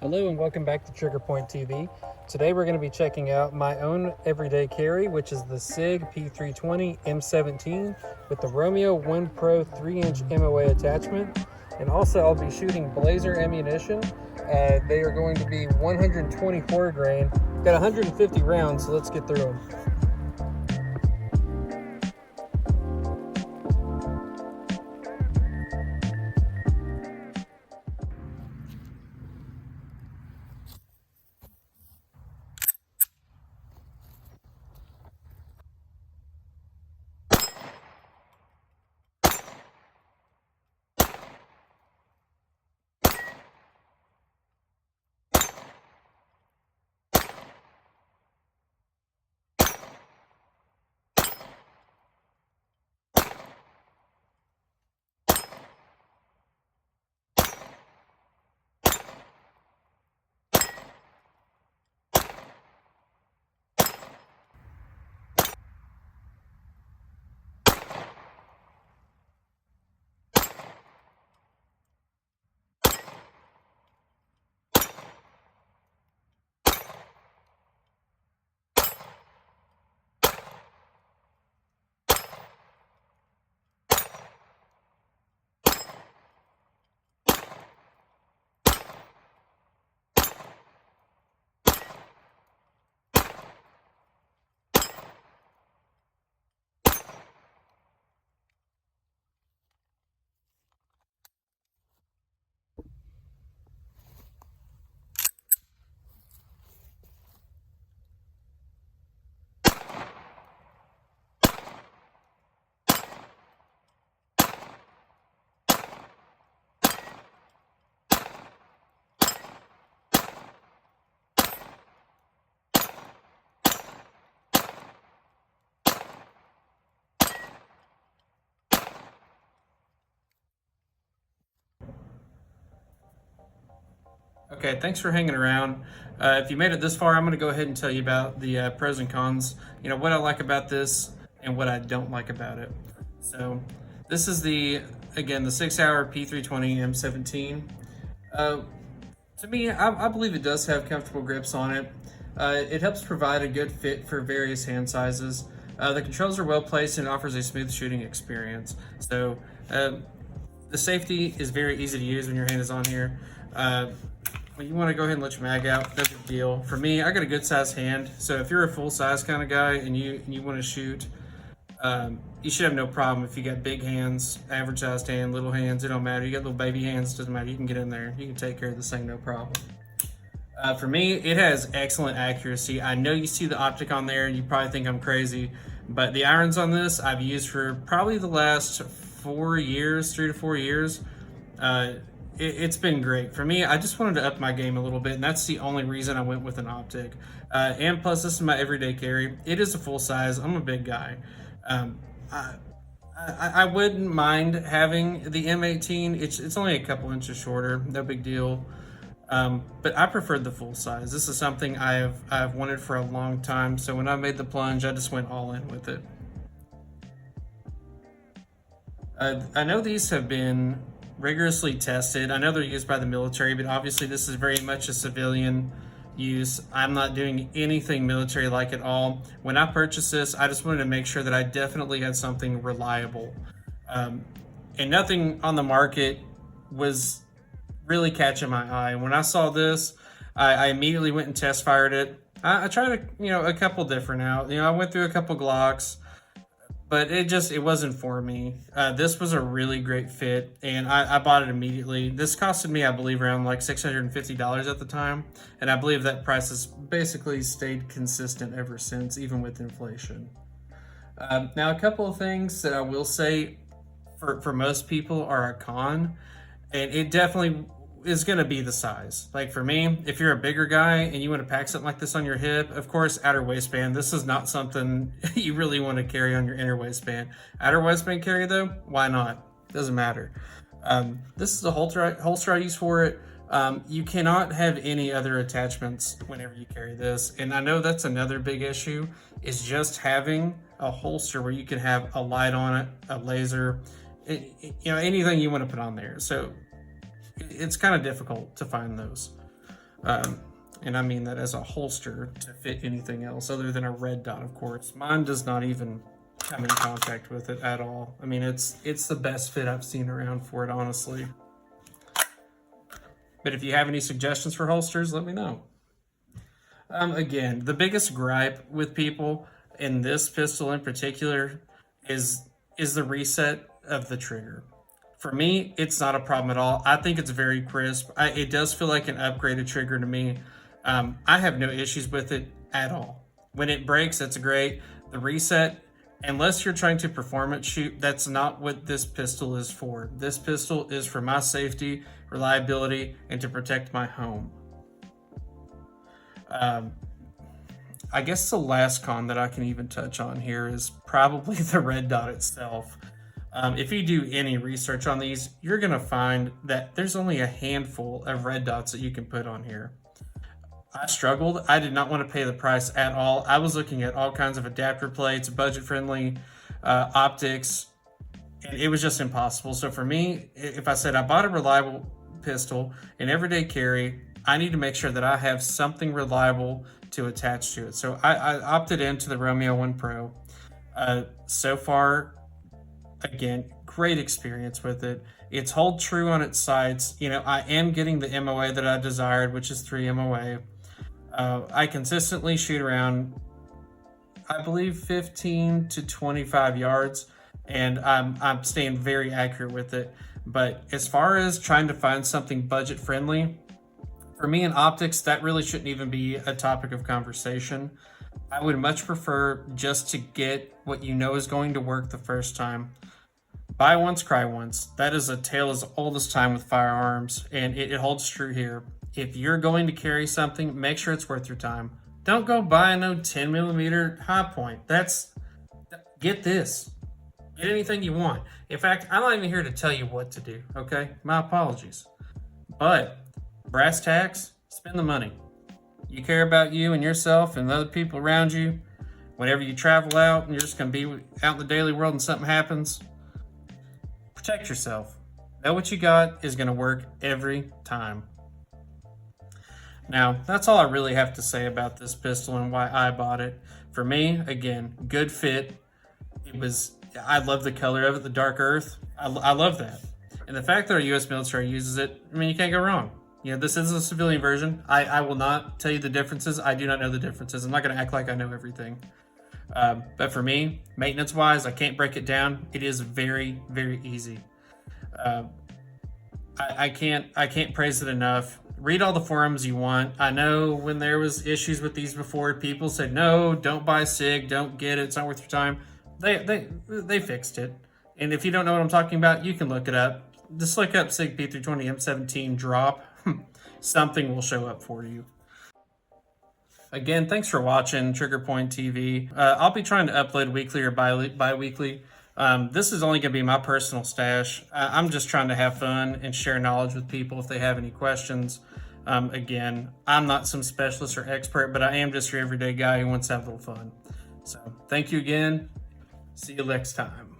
Hello and welcome back to Trigger Point TV. Today we're going to be checking out my own everyday carry, which is the Sig P320 M17 with the Romeo 1 Pro 3-inch MOA attachment. And also I'll be shooting Blazer ammunition. They are going to be 124 grain. Got 150 rounds, so let's get through them. Okay, thanks for hanging around. If you made it this far, I'm going to go ahead and tell you about the pros and cons, what I like about this and what I don't like about it. So this is again, the 6-hour P320 M17. To me, I believe it does have comfortable grips on it. It helps provide a good fit for various hand sizes. The controls are well placed and offers a smooth shooting experience. So the safety is very easy to use when your hand is on here. When you want to go ahead and let your mag out, no big deal. For me, I got a good size hand, so if you're a full size kind of guy and you want to shoot, you should have no problem. If you got big hands, average sized hand, little hands, it don't matter. You got little baby hands, doesn't matter. You can get in there. You can take care of this thing, no problem. For me, it has excellent accuracy. I know you see the optic on there and you probably think I'm crazy, but the irons on this I've used for probably the last 4 years, 3 to 4 years. It's been great. For me, I just wanted to up my game a little bit, and that's the only reason I went with an optic. And plus, this is my everyday carry. It is a full size. I'm a big guy. I wouldn't mind having the M18. It's only a couple inches shorter, no big deal. But I preferred the full size. This is something I've wanted for a long time. So when I made the plunge, I just went all in with it. I know these have been rigorously tested. I know they're used by the military, but obviously this is very much a civilian use. I'm not doing anything military like at all. When I purchased this, I just wanted to make sure that I definitely had something reliable. And nothing on the market was really catching my eye. When I saw this, I immediately went and test fired it. I tried a couple different out. I went through a couple Glocks, but it wasn't for me. This was a really great fit, and I bought it immediately. This costed me, I believe, around like $650 at the time, and I believe that price has basically stayed consistent ever since, even with inflation. Now, a couple of things that I will say for most people are a con, and it definitely is going to be the size. Like for me, if you're a bigger guy and you want to pack something like this on your hip, of course, outer waistband, this is not something you really want to carry on your inner waistband. Outer waistband carry though, why not? Doesn't matter. This is the holster I use for it. You cannot have any other attachments whenever you carry this. And I know that's another big issue, is just having a holster where you can have a light on it, a laser, anything you want to put on there. So it's kind of difficult to find those. And I mean that as a holster to fit anything else other than a red dot, of course. Mine does not even come in contact with it at all. I mean, it's the best fit I've seen around for it, honestly. But if you have any suggestions for holsters, let me know. Again, the biggest gripe with people in this pistol in particular is the reset of the trigger. For me, it's not a problem at all. I think it's very crisp. It does feel like an upgraded trigger to me. I have no issues with it at all. When it breaks, that's great. The reset, unless you're trying to performance shoot, that's not what this pistol is for. This pistol is for my safety, reliability, and to protect my home. I guess the last con that I can even touch on here is probably the red dot itself. If you do any research on these, you're going to find that there's only a handful of red dots that you can put on here. I struggled. I did not want to pay the price at all. I was looking at all kinds of adapter plates, budget-friendly optics, and it was just impossible. So for me, if I said I bought a reliable pistol in everyday carry, I need to make sure that I have something reliable to attach to it. So I opted into the Romeo 1 Pro. So far, again, great experience with it. It's hold true on its sights. You know, I am getting the MOA that I desired, which is 3 MOA. I consistently shoot around, I believe, 15 to 25 yards, and I'm staying very accurate with it. But as far as trying to find something budget friendly, for me in optics, that really shouldn't even be a topic of conversation. I would much prefer just to get what you know is going to work the first time. Buy once, cry once. That is a tale as old as time with firearms, and it holds true here. If you're going to carry something, make sure it's worth your time. Don't go buy no 10mm high point. Get this. Get anything you want. In fact, I'm not even here to tell you what to do, okay? My apologies. But brass tacks, spend the money. You care about you and yourself and the other people around you. Whenever you travel out and you're just going to be out in the daily world and something happens, protect yourself. Know what you got is going to work every time. Now, that's all I really have to say about this pistol and why I bought it. For me, again, good fit. I love the color of it, the dark earth. I love that. And the fact that our U.S. military uses it, I mean, you can't go wrong. You know, this is a civilian version. I will not tell you the differences. I do not know the differences. I'm not going to act like I know everything. But for me, maintenance-wise, I can't break it down. It is very, very easy. I can't praise it enough. Read all the forums you want. I know when there was issues with these before, people said, no, don't buy Sig, don't get it, it's not worth your time. They fixed it. And if you don't know what I'm talking about, you can look it up. Just look up Sig P320 M17 drop. Something will show up for you. Again, thanks for watching Trigger Point TV. I'll be trying to upload weekly or bi-weekly. This is only going to be my personal stash. I'm just trying to have fun and share knowledge with people if they have any questions. Again, I'm not some specialist or expert, but I am just your everyday guy who wants to have a little fun. So thank you again. See you next time.